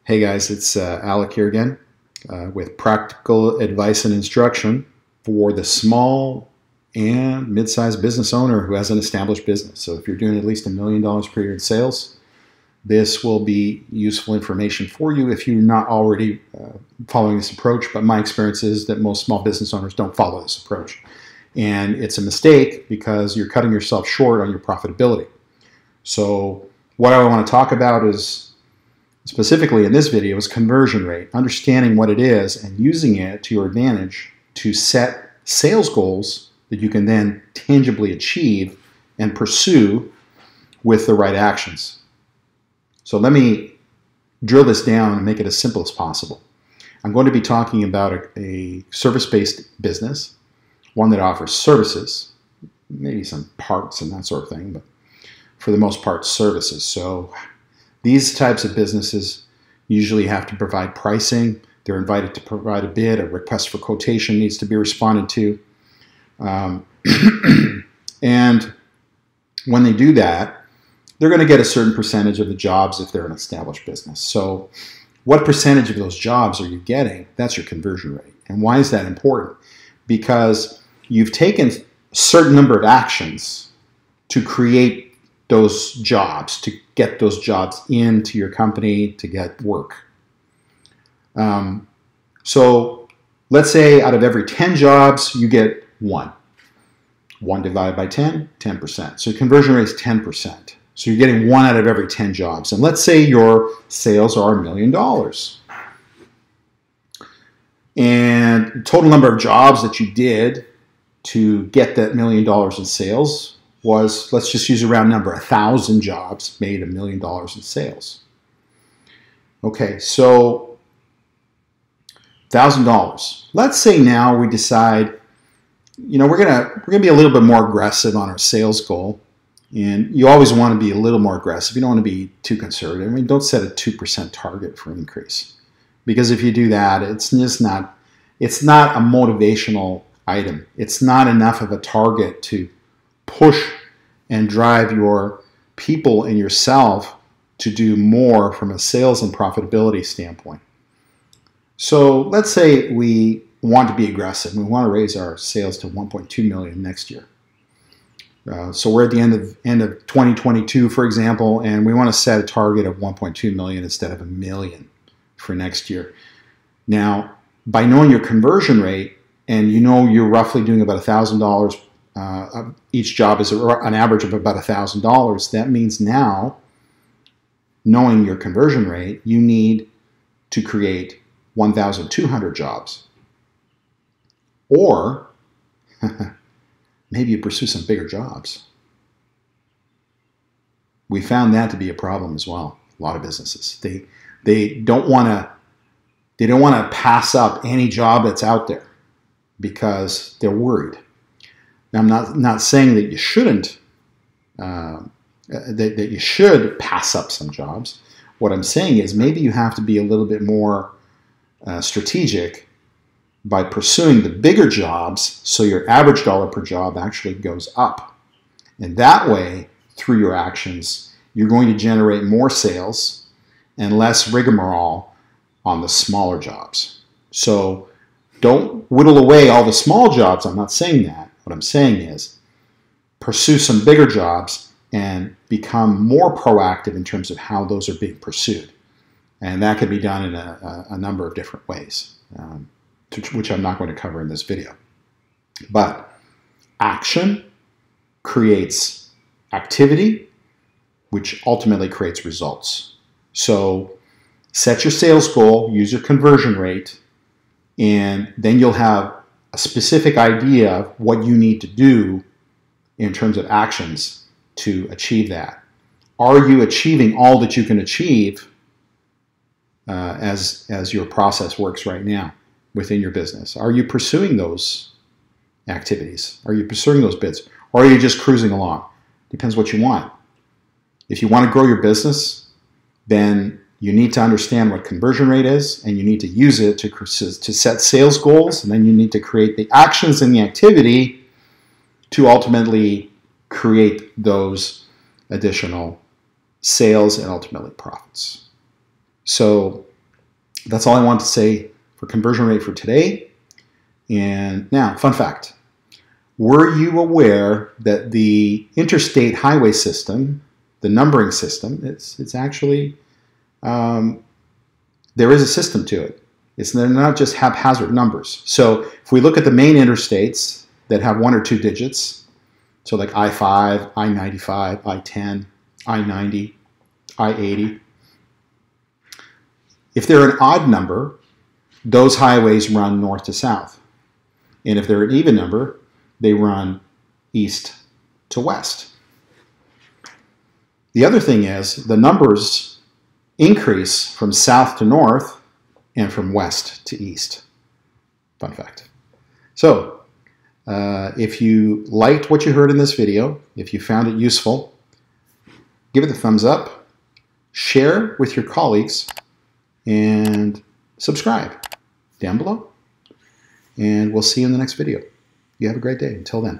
Hey guys, it's Alec here again with practical advice and instruction for the small and mid-sized business owner who has an established business. So if you're doing at least $1 million per year in sales, this will be useful information for you if you're not already following this approach. But my experience is that most small business owners don't follow this approach. And it's a mistake because you're cutting yourself short on your profitability. So what I want to talk about is specifically in this video is conversion rate, understanding what it is and using it to your advantage to set sales goals that you can then tangibly achieve and pursue with the right actions. So let me drill this down and make it as simple as possible. I'm going to be talking about a service-based business, one that offers services, maybe some parts and that sort of thing, but for the most part, services. So these types of businesses usually have to provide pricing. They're invited to provide a bid. A request for quotation needs to be responded to. And when they do that, they're going to get a certain percentage of the jobs if they're an established business. So what percentage of those jobs are you getting? That's your conversion rate. And why is that important? Because you've taken a certain number of actions to create those jobs, to get those jobs into your company to get work. So let's say out of every 10 jobs, you get one. 1 divided by 10, 10%. So your conversion rate is 10%. So you're getting 1 out of every 10 jobs. And let's say your sales are $1 million. And the total number of jobs that you did to get that $1 million in sales was, let's just use a round number, 1,000 jobs made $1 million in sales. Okay, so $1,000. Let's say now we decide, you know, we're gonna be a little bit more aggressive on our sales goal, and you always want to be a little more aggressive. You don't want to be too conservative. I mean, don't set a 2% target for an increase, because if you do that, it's not a motivational item. It's not enough of a target to push and drive your people and yourself to do more from a sales and profitability standpoint. So let's say we want to be aggressive. We want to raise our sales to 1.2 million next year. So we're at the end of 2022, for example, and we want to set a target of 1.2 million instead of $1 million for next year. Now, by knowing your conversion rate, and you know you're roughly doing about $1,000 each job is an average of about $1,000. That means now, knowing your conversion rate, you need to create 1,200 jobs. Or maybe you pursue some bigger jobs. We found that to be a problem as well. A lot of businesses, they don't want to pass up any job that's out there because they're worried. Now, I'm not saying that you shouldn't, that you should pass up some jobs. What I'm saying is maybe you have to be a little bit more strategic by pursuing the bigger jobs so your average dollar per job actually goes up. And that way, through your actions, you're going to generate more sales and less rigmarole on the smaller jobs. So don't whittle away all the small jobs. I'm not saying that. What I'm saying is pursue some bigger jobs and become more proactive in terms of how those are being pursued. And that could be done in a number of different ways, which I'm not going to cover in this video. But action creates activity, which ultimately creates results. So set your sales goal, use your conversion rate, and then you'll have a specific idea of what you need to do in terms of actions to achieve that. Are you achieving all that you can achieve as your process works right now within your business? Are you pursuing those activities? Are you pursuing those bids? Or are you just cruising along? Depends what you want. If you want to grow your business, then you need to understand what conversion rate is, and you need to use it to set sales goals, and then you need to create the actions and the activity to ultimately create those additional sales and ultimately profits. So That's all I want to say for conversion rate for today. And now, fun fact. Were you aware that the interstate highway system, the numbering system, it's actually, there is a system to it. They're not just haphazard numbers. So if we look at the main interstates that have 1 or 2 digits, so like I-5, I-95, I-10, I-90, I-80, if they're an odd number, those highways run north to south. And if they're an even number, they run east to west. The other thing is the numbers increase from south to north and from west to east. Fun fact. So if you liked what you heard in this video, if you found it useful, give it a thumbs up, share with your colleagues, and subscribe down below. And we'll see you in the next video. You have a great day. Until then.